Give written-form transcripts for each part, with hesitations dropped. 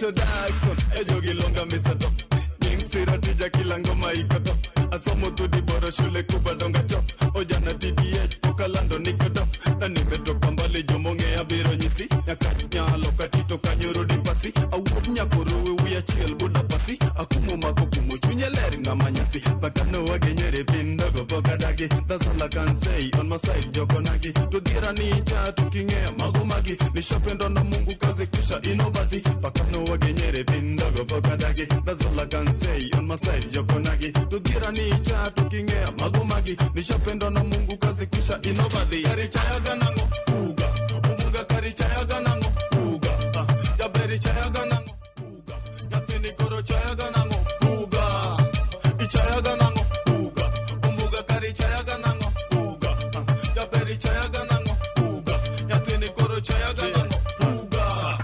introduction ejogi longa misato nying sira tija kila ngoma ikoto asomo tudi boro shule kuba donga chop ojana TBH pokalando nikodo na nimetoka mbali jomonge abiro nyisi nyakanyalo katito kanyoro di pasi awuok nyakoro we achiel buda pasi akumo mako kumo chunye ler ngama nyasi pakano wagenyere pindogo pokadagi that's all I can say on my side jokonagi to dira ni cha tukingea magumagi ni shopendo na Mungu kazi kisha inobati pakano wagenyere pindogo pokadagi that's all I can say on my side jokonagi to dira ni cha tukingea magumagi ni shopendo na Mungu kazi kisha inobati karichaya ganango uga umunga karichaya ganango uga ya berichaya ganango uga ya tinikoro chaya ganango uga ichaya ganango uga umunga karichaya ganango uga ya berichaya ganango uga ya tinikoro chaya ganango uga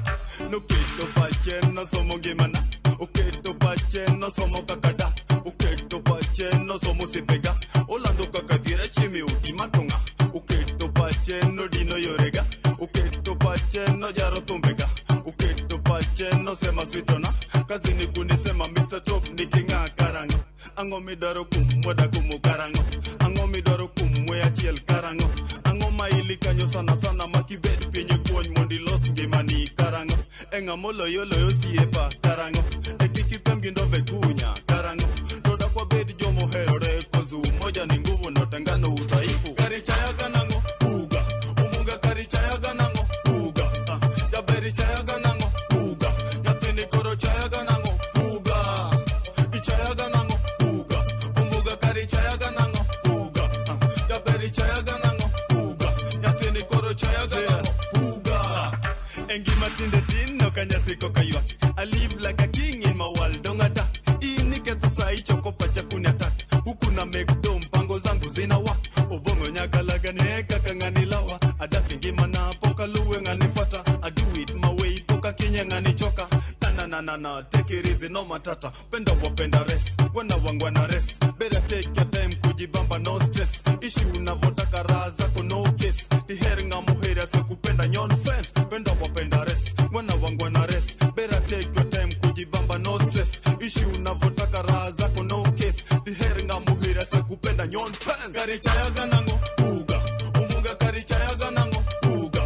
no kito pache no somo gimana uketo pache no somo kakada uketo pache no somo sipega olando kakadira chimi ukimatonga uketo pache no dino yorega uketo pache no jaro tumbega uketo pache no sema sweetona kazini kunisema Mr. Top nikinga karango ango midaro kumwada kumukarango ango midaro kumwe achiel karango ango maili kanyo sana sana makibed pinye kuony mondi los ngimani karango enga molo yolo siepa karango ekikipem gindobe kunya karango doda kwa bed jomo herore kozu moja ni nguvu notengano udhaifu karichaya ganango uga umunga karichaya ganango uga ya berichaya ganango uga ya tinikoro chaya ganango uga ichaya ganango uga umunga karichaya ganango uga ya berichaya ganango uga ya tinikoro chaya ganango uga engima tinde no kanyasiko kaywa I live like a king in my world dongada iniketsa sai choko pacha kunyata hukuna mekdo mpango zangu zinawa ubongo nyakalaga neka kanganilawa adafingima na poka luwe nganifata I do it my way poka kinya nganichoka na take it easy no matata penda wapenda rest wana wangwana rest better take your time kujibamba no stress issue unavotaka raha zako no case diheringa muhera se kupenda nyon fence penda wapenda rest wana wangwana rest better take your time kujibamba no stress issue unavotaka raha zako no case diheringa muhera se kupenda nyon fence karichaya ganango uga umunga karichaya ganango uga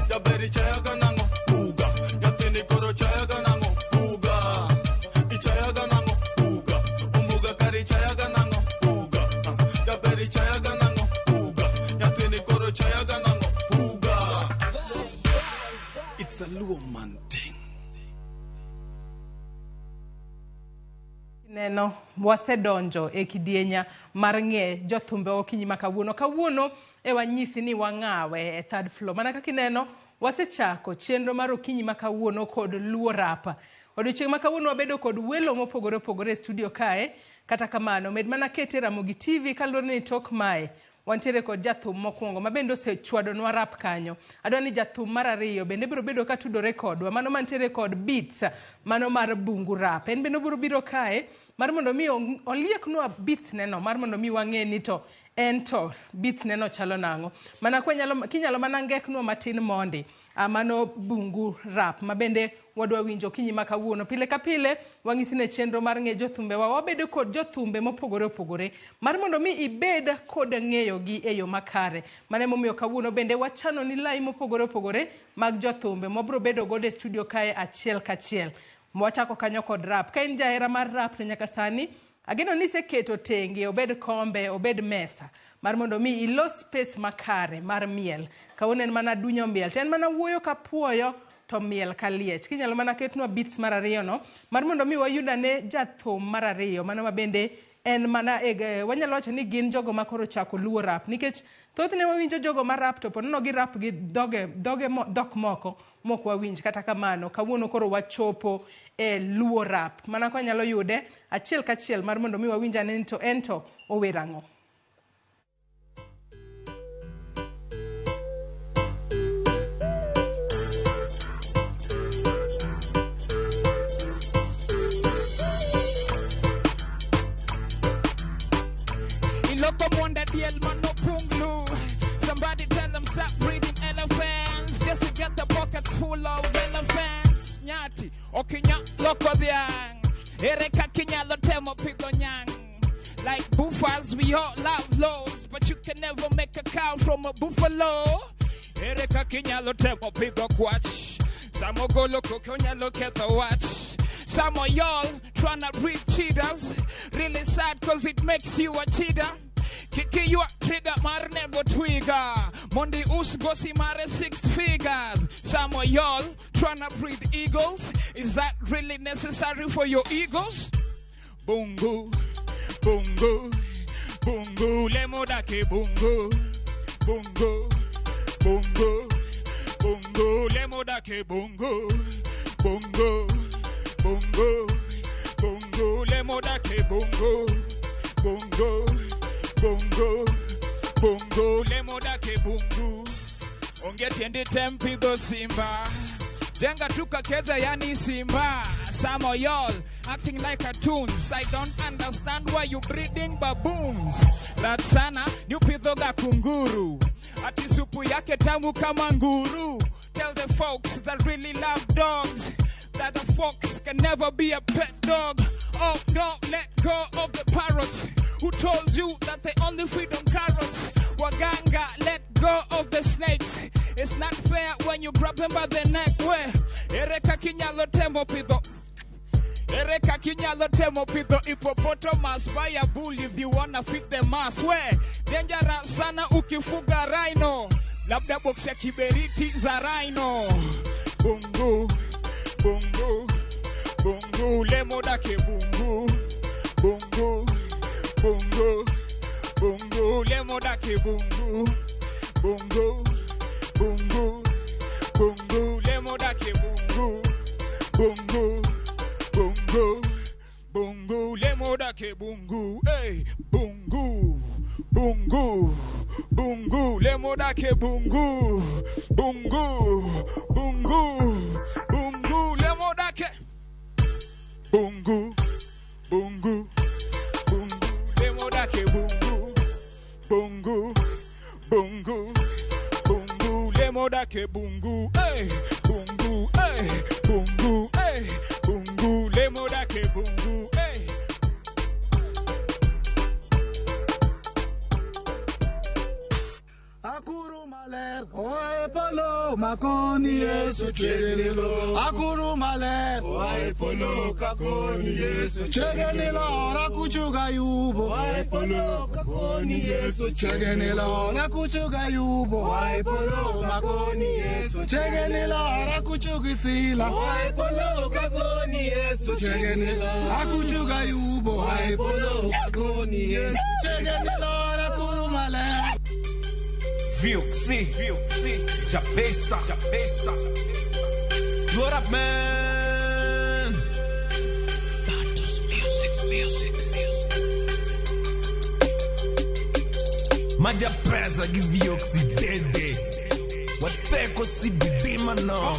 ya berichaya ganango uga ya tinikoro chaya ganango uga ichaya ganango uga umunga karichaya ganango uga ya berichaya ganango uga ya tinikoro chaya ganango uga. It's a LUO man thing. Neno wasedonjo e kidienya mar ng'e jothumbe okinyi makawuono e wanyisi ni wang'awe e third floor mana kaka ineno wasechako chenro mar okinyi makawuono kod LUO RAP odiochieng' makawuono wabedo kod welo mopogore e studio kae kata kamano med mana kete Ramogi TV kaluwore ni tok mae wantiere kod Jothum mokwongo mabende osechwadonwa rap kanyo adwani Jothum mar ariyo bende biro bedo ka tudore kodwa mano mantiere kod beats mano mar bungu rap en bende biro kae mar mondo mi olieknwa beats neno mar mondo mi wang'e ni to ento beats neno chalo nango mana kinyalo mana ngeknwa matin mondi mano bungu rap mabende wadwa winjo kinyi makawuono pile ka pile wang'isi ne chenro mar ng'e jothumbe wabedo kod jothumbe mopogore mar mondo mi ibed kod ng'eyo gi e yo makare mane momiyo kawuono bende wachano ni lai mopogore mag jothumbe mobro bedo gode studio kae achiel kachiel mwachako kanyo kod rap ka in jahera mar rap to nyaka sani ageno ni seketo tenge obed kombe obed mesa mar mondo mi ilos space makare mar miel kawuono en mana dunyo miel ten mana wuoyo ka puoyo to miel kaliech kinyalo mana ketnwa beats mar ariyo no mar mondo mi wayudane Jothum mar ariyo mano mabende en mana wanyalo wacho ni gin jogo makoro chako LUO RAP nikech thothne wawinjo jogo mar rap to ponono gi rap gi dok moko mok wawinj kata kamano kawuono koro wachopo e LUO RAP mana kwa nyalo yude achiel kachiel mar mondo mi wawinjane to ento owerango. Somebody tell them stop breeding elephants just to get the pockets full of relevance. Nyati, okay, loko dhiang. Ere kakinyalo temo pidho nyang. Like buffers, we all love lows, but you can never make a cow from a buffalo. Ere kakinyalo temo pidho kwach. Samo golo koko nyalo ketho watch. Some of y'all tryna breed cheaters. Really sad cause it makes you a cheater. Kiki you a trigger mar nego twigger. Mondi us gosi mare 6 figures. Some of y'all tryna breed eagles. Is that really necessary for your egos? Bungu, bungu, bungu, lemodake bungu, bungu, bungu, bungu, lemodake bungu, bungu, bungu, bungu, lemodake bungu, bungu, bungu, bungu, lemodake bungu. Ongetiende tempi do simba. Jenga tuka keza yani simba. Some of y'all acting like cartoons. I don't understand why you breeding baboons. That sana new pithoga kunguru. Ati supu yake tamu kama nguru. Tell the folks that really love dogs that a fox can never be a pet dog. Oh, don't let go of the parrots. Who told you that they only feed on carrots? Waganga, let go of the snakes. It's not fair when you grab them by the neck. Where? Ereka kinyalo temo pido. Ereka kinyalo temo pido. Hippopotamus, buy a bull if you wanna feed the mass. Where? Dangerous sana ukifuga rhino. Labda box ya kiberiti za rhino. Bungu, bungu, bungu, lemodake bungu. Bungu, bungu, bungu, lemodake bungu. Bungu, bungu, bungu, lemodake bungu. Bungu, bungu, bungu, lemodake bungu. Hey, bungu, bungu, bungu, lemodake bungu. Bungu, bungu, bungu, lemodake bungu. Bungu, bungu, lemodake bungu. Bungu, bungu, bungu, lemodake bungu. Hey, bungu, hey, bungu, hey, bungu, lemodake bungu. Hey. Akuru maler, oe polo, makoni Yesu chegenilo. Akuru maler, oe polo, kakoni Yesu chegenilo. Rakuchuga yubo, oe polo, kakoni Yesu chegenilo. Rakuchuga yubo, oe polo, makoni Yesu chegenilo. Rakuchugi sila, oe polo, kakoni Yesu chegenilo. Rakuchuga yubo, oe polo, kakoni Yesu chegenilo. Akuru maler. Viu que sim, já pensa. LUO RAP, man. Battles, music. Maja presa que viu que se dede. Wateko si bidima no.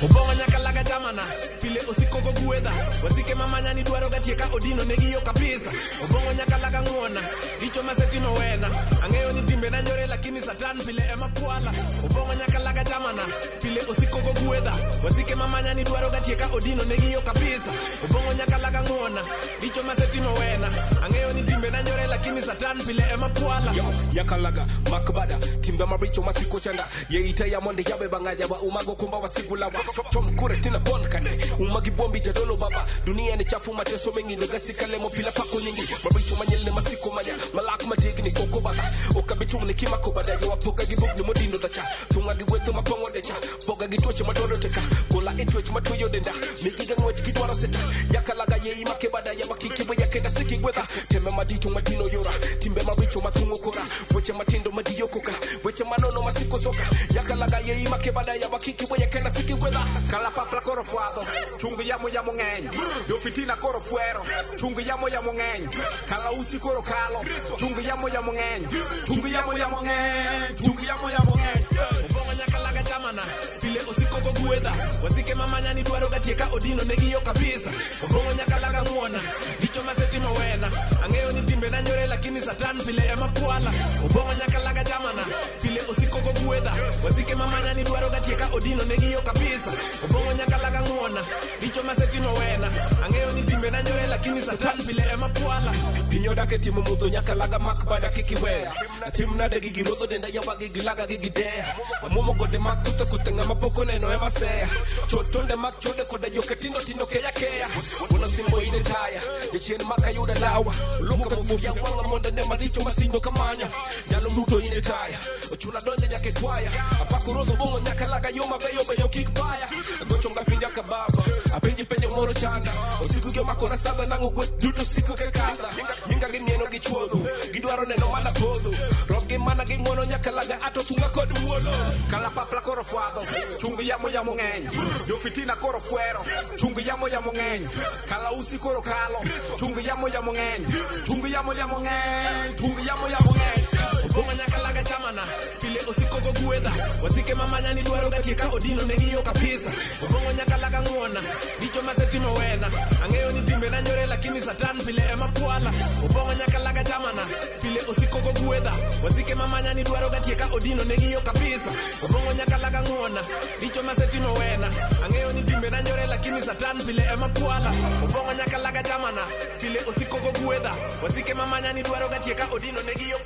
Obonga nyakalaga jamana pile osikogo gueda wasike mamanya ni dwaro gatieka odino negiyo kabisa obonga nyakalaga ngona icho masetimo wena angeyo ni timbe na nyore lakini satan pile ema kwala obonga nyakalaga jamana pile osikogo gueda wasike mamanya ni dwaro gatieka odino negiyo kabisa obonga nyakalaga ngona icho masetimo wena angeyo ni timbe na nyore lakini satan pile ema kwala yakalaga makbada timbe mabicho masiko chanda yeita ya monde yabe bangaja wa umago kumba wasigula wa tom kure tina bonkane umagi bombi jadolo baba dunia ni chafu mateso mengi ndogasi kalemo pila pako nyingi mabicho manyele masiko manya malak matigni koko baba okabitu ni kimako bada yo apoga gibok ni modindo dacha tunga giweto mapongo decha poga gitoche matoro teka kola itwech matoyo denda migiga ngwech gitwaro seta yakalaga yei make bada ya bakiki bwe yakenda siki gwetha teme maditu madino yora timbe mabicho matungo kora weche matindo madiyokoka weche manono masiko soka yakalaga yei make bada ya bakiki bwe yakenda siki gwetha kala papla koro fuado chungu yamo ngeny yo fitina koro fuero chungu yamo ngeny kala usi koro kalo chungu yamo ngeny chungu yamo ngeny chungu yamo ngeny obonga nyakalaga jamana pile osikogo gueda wasike mamanya ni dwaro gatieka odino negiyo kabisa obonga nyakalaga ngona dicho masetimo wena angeyo ni timbe na nyore lakini satan pile ema kwala. Obongo nyaka laga jamana, pile osiko go guedha. Wasike mamanya ni dwaro gatieka odino negi yo kabisa. Obongo nyaka laga nguona, dicho masetimo wena. Angeo ni timbe na nyore lakini satan pile ema kwala. Pinyo dake timu mudo nyaka laga makbada kikiwea. Timu na degi girodo denda yawa gigilaga gigidea. Amumo gode makuta kutenga mapoko neno ema sea. Chotonde mak chode koda yoke tindo keya keya. Uno simbo ine taya, jechien maka yuda lawa. Luka mufu ya wanga monda nema dicho masindo kamanya. Nyalo muto ine taya, ochula donja nyake kwaya. Apako rodo bongo nyaka laga yoma beyo kikbaya. Gochonga pinya kababa, apenji penye moro chanda. Osiku gyo makona sada nangu wet duto siku kekada. Minga gimieno gichuodo, gidwaro neno mana podo. Rob gimana gingono nyaka laga ato tunga kod muolo. Kala papla koro fuado, chungi yamo ngeny. Yo fitina koro fuero, chungi yamo ngeny. Kala usi koro kalo, chungi yamo ngeny. Chungi yamo ngeny, chungi yamo ngeny. Obongo nyaka laga jamana, pile osiko go guedha. Wasike mamanya ni dwaro gatieka odino negi yo kabisa. Obongo nyaka laga nguona, dicho masetimo wena. Angeo ni timbe na nyore lakini satan pile ema kwala. Obongo nyaka laga jamana, pile osiko go guedha. Wasike mamanya ni dwaro gatieka odino negi yo kabisa. Obongo nyaka laga nguona, dicho masetimo wena. Angeo ni timbe na nyore lakini satan pile ema kwala. Obongo nyaka laga jamana, pile osiko go guedha. Wasike mamanya ni dwaro gatieka odino negi yo.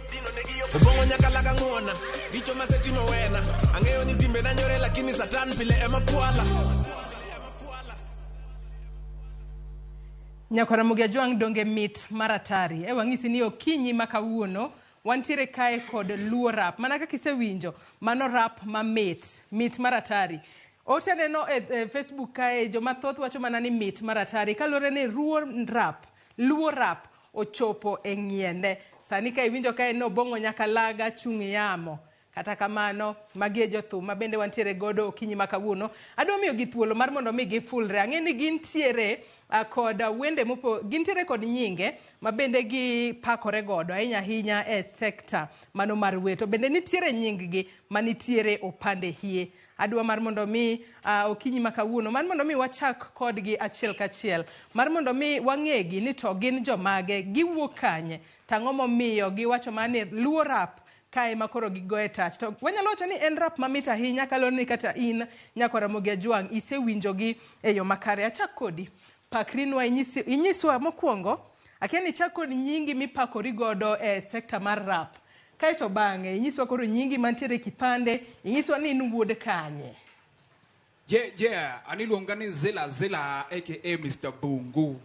Obongo nyaka laga nguona, dicho masetimo wena. Angeo ni timbe na nyore lakini satan pile ema kwala. Nyakora Mugia Juang donge mit maratari. Wangisi ni okinyi makawuono. Wantiere kae kod LUO RAP. Manaka kisewinjo. Mano rap ma mit maratari. Ote neno Facebook kae jo mathoth wacho manani mit maratari. Kalore ni LUO RAP ochopo eng'iende. Sani ka iwinjo kae no bongo nyaka laga chungi yamo. Kata kamano magie Jothum mabende wantiere godo okinyi makawuono. Adwa miyo gi thuolo mar mondo mi gifulre. Ang'eni gintiere kod wende mopo gintiere kod nyinge mabende gi pakore godo ahinya e sekta mano mar weto. Bende nitiere nying gi manitiere opande hie. Adwa mar mondo mi okinyi makawuono mar mondo mi wachak kod gi achiel kachiel. Mar mondo mi wang'egi ni to gin jomage giwuok kanye. Tang'o momiyo giwacho mani LUO RAP kae makoro gigoe touch. To wanyalo wacho ni en rap mamita ahinya kaloni ni kata in Nyakora Mugia Juang isewinjogi e yo makare. Achak kodi pakrinwa inyiswa mokwongo akiani chako nyingi mipakori godo e sekta mar rap. Kae to bang'e inyiswa koro nyingi mantiere kipande, inyiswa ni in wuod kanye. Aniluonga ni Zila aka Mr. Bungu.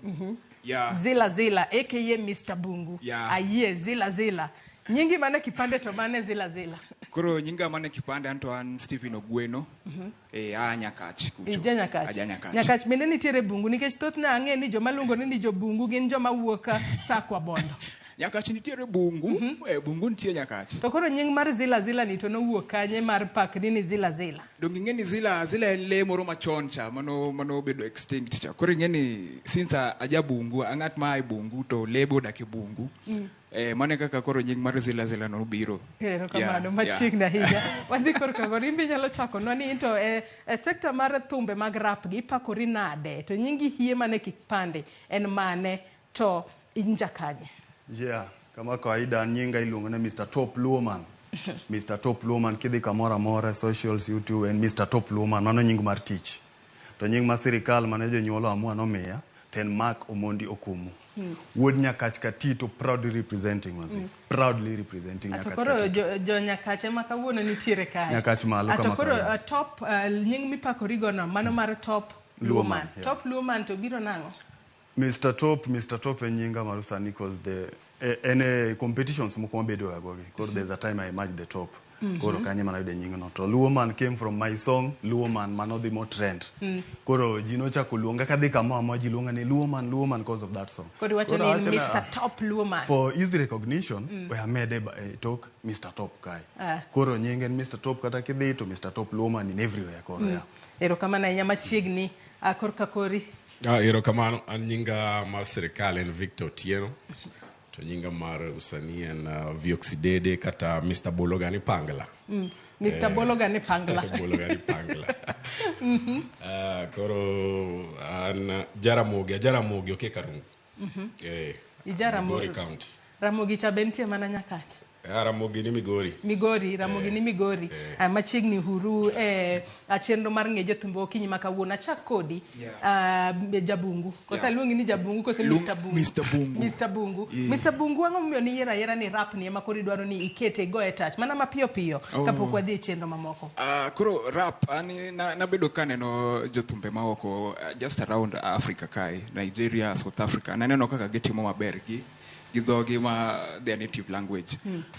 Yeah. Zila aka Mr. Bungu. Yeah. Aye Zila. Nyingi mane kipande to mane Zila. Koro nyinga mane kipande Antoine Stephen Ogweno. Nyakach kucho. Nyakach bende nitiere Bungu nikech thoth na ang'e ni joma luongo ni jo Bungu gin joma wuok Sakwa Bondo. Nyakach nitiere Bungu, Bungu nitie Nyakach. To koro nying mar Zila ni to nowuok kanye mar pakni ni Zila. Dong ing'eni Zila en le moro machon cha mano bedo extinct cha. Koro ing'eni since aja Bungu, ang'at ma ai Bungu to lebo dake Bungu. Mane kaka koro nying mar Zila no biro. Pero kamano machiegni ahinya. Wadhi koro kagoro imbe nyalo chako no ni to e sekta mar thumbe mag rap gi pakori nade to nyingi hie mane kipande en mane to inja kanye. Kama kawaida nyinga iluongo na Mr. Top LUO Man. Mr. Top LUO Man kidhi kamora mora socials YouTube and Mr. Top LUO Man mano nying mar tich. To nying mar sirikal mane jonyuolo amua nomiya ten Mark Omondi Okumu. Wuod Nyakach Katito proudly representing proudly representing Nyakach Katito. Atokoro jo Nyakache makawuono nitiere kae. Nyakach malo kama atokoro top nying mipakori gono mano mar Top LUO Man. Top LUO Man to biro nango. Mr. Top en nyinga marusani cause any competitions moko mabedo agogi. Koro there's a time I emerged the top. Koro kanye mana yude nyinga no. To LUO Man came from my song LUO Man mano the more trend. Koro jino chako luonga kadhi kama ji luonga ni LUO Man because of that song. Koro wacho ni Mr. Top LUO Man. For easy recognition, we have made a talk Mr. Top kai. Koro nyinga Mr. Top kata kidhi to Mr. Top LUO Man in everywhere koro ya. Ero kama na nyama chiegni korka kori. Ero kama nyinga mar sirikal en Victor Tieno. To nyinga mar usani en Vioxidede kata Mr. Bologani Pangla. Mr. Bologani Pangla. Bologani Pangla. Koro Jaramogi oke Karungu. Ijaramogi. County. Ramogi cha bentie mana nyakachi. Ramogi ni Migori. Ramogi ni Migori. Machiegni huru chenro mar ng'e Jothumbe okinyi ma kawuono achak kodi Jabungu. Kosa luongi ni Jabungu kose Mr. Bungu. Mr. Bungu. Mr. Bungu ang'o momiyo ni yiera ni rap ni ema kori dwaro ni ikete go e touch. Mana mapiyo kapok wadhi e chenro mamoko. Koro rap ani nabedo kaneno Jothumbe maoko just around Africa kai, Nigeria, South Africa. Naneno kaka gitimo maber gidhogi ma their native language.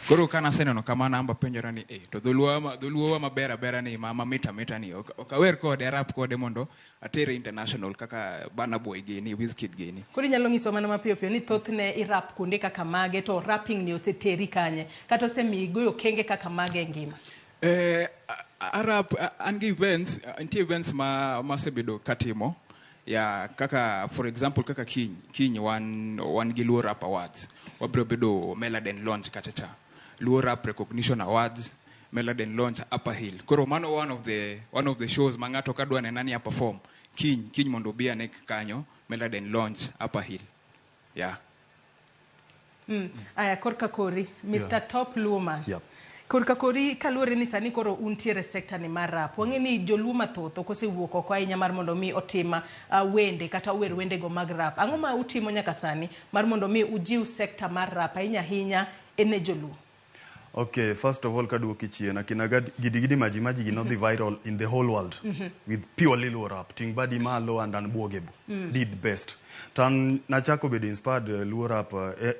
Koro kana seneno kama namba penjora ni to dholuo maber ni mama mita ni okawer kode rap kode mondo atere international kaka Burna Boy gini Wizkid gini. Koro nyalo nyiso mana mapiyo ni thothne i rap kunde kaka mage to rapping ni oseteri kanye kata osemi goyo kenge kaka mage ngima. Rap and events ma sebedo katimo. Yeah, kaka for example kaka Kiny one gi LUO RAP Awards. Wabro bedo Meladen launch kachacha. LUO RAP Recognition Awards, Meladen launch Upper Hill. Koro mano one of the shows mangato kadwa nani perform. Kiny mondo bia nek kanyo Meladen launch Upper Hill. Yeah. Aya korka kori Mr. Top LUO man. Yep. Korka kori kalure ni sani koro untiere sector ni mar rap. Wang'e ni joluo mathoth osewuok oko ahinya mar mondo mi otima wende kata wer wende go mag rap. Ang'o ma utimo nyaka sani mar mondo mi ujiw sector mar rap ahinya ene joluo? Okay, first of all, kaduoki chien. Akinaga gidi maji gino the viral in the whole world with purely LUO rap. Ting Badi Malo and Anbuogebu did best. Tan nachako bedi inspired LUO rap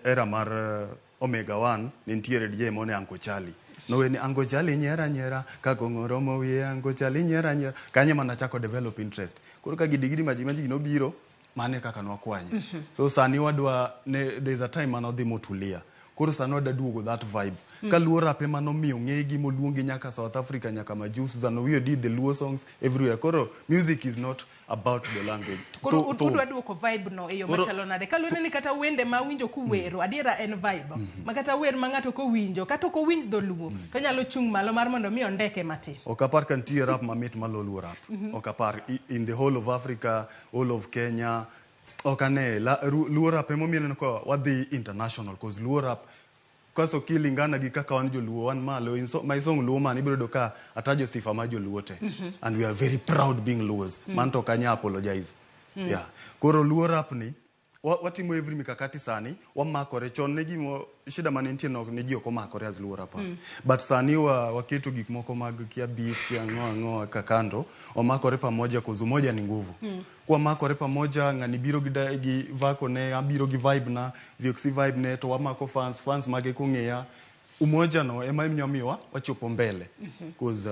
era mar Omega 1 nintiere DJ mone Anko Charlie. No ni Anko Charlie nyera kakongoromo wiye Anko Charlie nyera kanye mana chako develop interest. Koro ka gidi maji gino biro mane kaka nwakwanye. So sani wadwa there's a time anodhi motulia. Koro sani wada duogo that vibe. Ka LUO rap ema nomiyo ng'egi moluongi nyaka South Africa nyaka majus Zano we did the LUO songs everywhere. Koro music is not about the language. Koro udwa duoko vibe no eyo machalo nade. Kalune ni kata wende ma winjo kuwero adiera en vibe. Makata wer ma ng'ato ko winjo kata ko winj dholuo to nyalo chung malo mar mondo mi ondeke matin. Okapar kantie rap mamit malo LUO rap. Okapar in the whole of Africa, all of Kenya. Okane LUO rap emo mielo ko wadhi international cause LUO rap kaso kilingana gi kaka wan joluo wan malo my song LUO man ibiro doka atajo sifa ma joluo te and we are very proud being LUOs man to kanya apologize. Yeah, koro LUO rap ni watimo every mikakati sani wamakore chon ne gimo shida manentie no ne ji okomakore as LUO rappers but sani waketo gik moko mag kia beef kia ngo kakando omakore pamoja kozu moja ni nguvu. Kwa makore pamoja ngani biro gi vako ne abiro gi vibe na VOX vibe ne to wamako fans mage kung'eya umoja no ema imnyomiwa wachopo mbele cause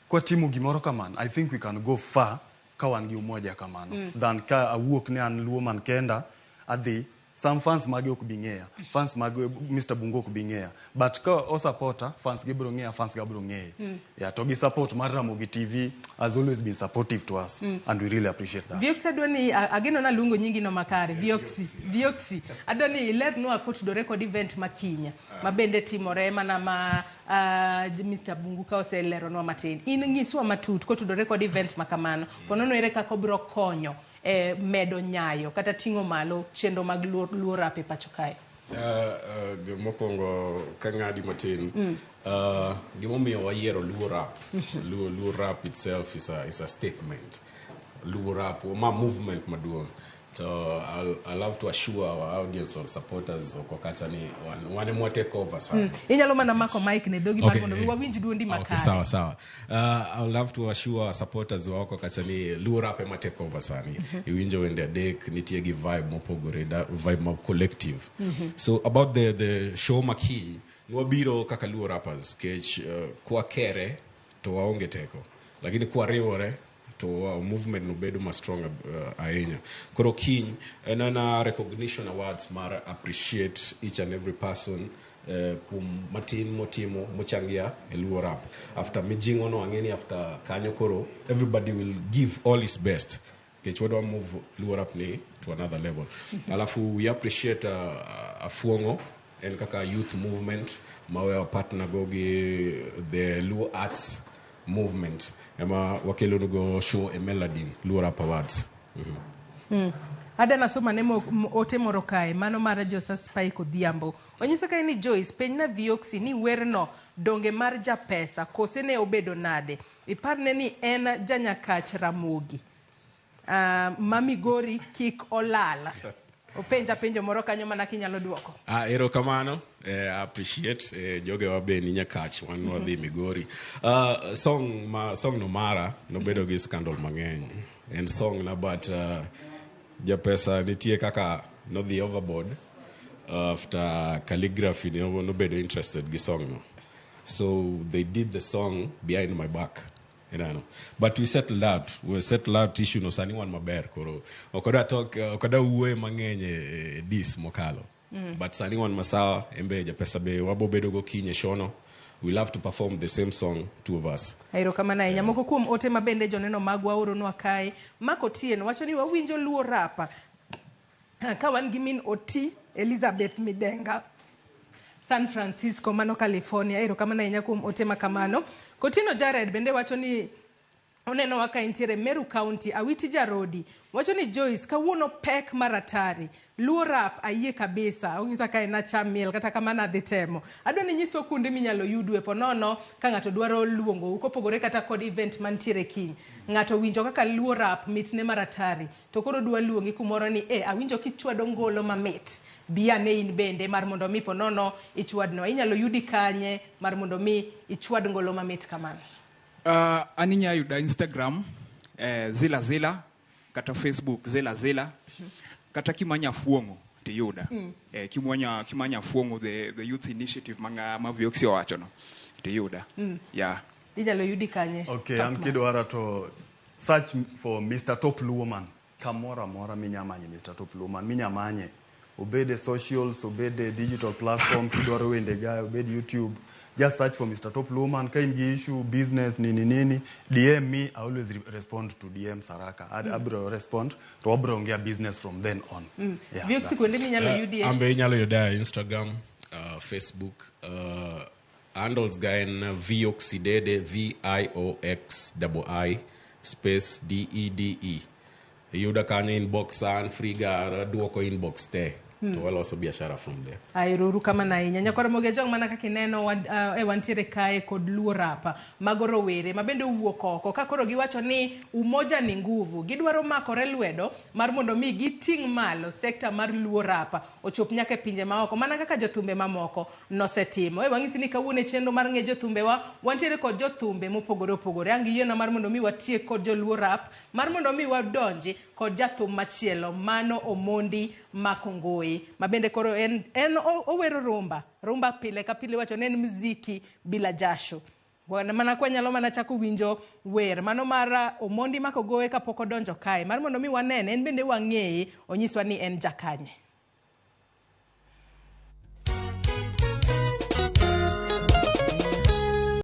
kwa timu gimoro kaman I think we can go far kawan gi umoja kamano than ka awuok ne an LUO man kenda adhi some fans mage ok bing'eya fans mage Mr. Bungo ok bing'eya but ka o supporter fans ge bro ng'eya fans ga bro ng'eye. Yeah, to gi support mar Ramogi TV has always been supportive to us and we really appreciate that. VOX adwani ageno na lungo nyingi no makare VOX adwani let no akot do record event makinya mabende timore mana ma Mr. Bungu ka oselero no matin in ngiswa matut ko to record event makamano ponono ere kako bro konyo medo nyayo kata tingo malo chendo mag LUO rap e pacho kae. Mokongo kangadi matin gimomiyo wayiero LUO rap. LUO rap itself is a statement. LUO rap ma movement maduong. So I love to assure our audience or supporters okokata ni wane mo take over sana. Inyalo mana mako mic ne dogi mar mondo wawinj duondi makare. Okay, sawa. I love to assure our supporters wa okokata ni LUO rap ema take over sana. Iwinjo wende dek nitie gi vibe mopogore vibe mo collective. So about the show Makiny nwabiro kaka LUO rappers kech kwa kere to waonge teko. Lakini kwa riwore to movement no bedo ma strong ahinya. Koro Kiny na recognition awards mar appreciate each and every person kum matin motimo mochangia LUO rap. After mijingo no angeni after kanyo koro everybody will give all his best. Kechwodo move LUO rap ni to another level. Alafu we appreciate Afuongo and kaka youth movement mawe partner gogi the LUO arts movement ema wakelo nugo show Meladen LUO rap awards. Adana soma ne ote moro kae mano mara Josa Spike Odhiambo. Onyisa kae ni Joyce peny na Vioxi ni werno donge mar japesa kose ne obedo nade. Iparne ni en janyakach Ramogi. Mamigori kik olala. Openja penjo moro kanyo mana kinyalo duoko. Erokamano. I appreciate joge wabe ni nyakach wan wadhi Migori. Song no mara no bedo gi scandal mang'eny. En song na but japesa nitie kaka no the overboard after calligraphy no bedo interested gi song no. So they did the song behind my back. You know. But we settled out issue no sani wan maber koro. Okada uwe mang'eny dis mokalo. But sani wan masawa embe japesa be wabobedo go kinye shono. We'll have to perform the same song, two of us. Airo kama na inya moko kuom ote mabende joneno magwa oro nwa kae Mako Tien wacho ni wawinjo luo rapa ka wan gi min Oti Elizabeth Midenga San Francisco mano California. Airo kama na inya kuom ote makamano. Kotino Jared bende wacho ni oneno waka intiere Meru County Awiti Jarodi wacho ni Joyce kawuono pek maratari luo rap ayie kabisa ongisa kae na chamil kata kama na dhitemo adoni nyiso kuonde minyalo yudwe ponono ka ngato dwaro luongo ukopogore kata kod event mantiere kiny ngato winjo kaka luo rap mitne maratari to koro dwa luongi kumoro ni awinjo kichwado ngolo mamit bia ne in bende mar mondo mi ponono ichwadno inyalo yudi kanye mar mondo mi ichwad ngolo mamit kamano. Aninya yuda Instagram zila kata Facebook zila kata kimanya fuongo te yuda kimanya fuongo the youth initiative ma Vioxi wacho no te yuda yeah inyalo yudi kanye. Okay, an kidwara to search for Mr. Top Luo Man kamora minyamanye Mr. Top Luo Man minyamanye obede socials obede digital platforms idwaro wende gayo obede YouTube. Just search for Mr. Top Luo Man. Kain gi issue, business, nini. DM me, I always respond to DM Saraka. Abro respond to abro ongea business from then on. Yeah, Vioxi kwende minyalo yudi. Ambe inyalo yuda Instagram, Facebook, handles gaen Vioxi Dede VIOXII space DEDE. Yuda kanye inbox an free gar duoko inbox te. To well also biashara from there. Airuru kama na inya nyakora mogejong mana kakineno wantiere kae kod luo rapa magoro were mabende uwuok oko ka koro giwacho ni umoja ni nguvu gidwaro makore lwedo mar mondo mi giting malo sekta mar luo rapa ochop nyaka pinje maoko mana kaka jothumbe mamoko nosetimo wangisi ni kawuone chenro mar nge jothumbe wantiere kod jothumbe mopogore opogore angi yieno mar mondo mi watie kod jo luo rap mar mondo mi wadonji kod jathum machielo mano Omondi Makongoi mabende koro en owero rumba pile ka pile wacho nen muziki bila jasho mana kwa nyalo mana chako winjo wer mano mara Omondi Makongoi ka poko donjo kae mar mondo mi wanene en bende wang'eye onyiswa ni en jakanye.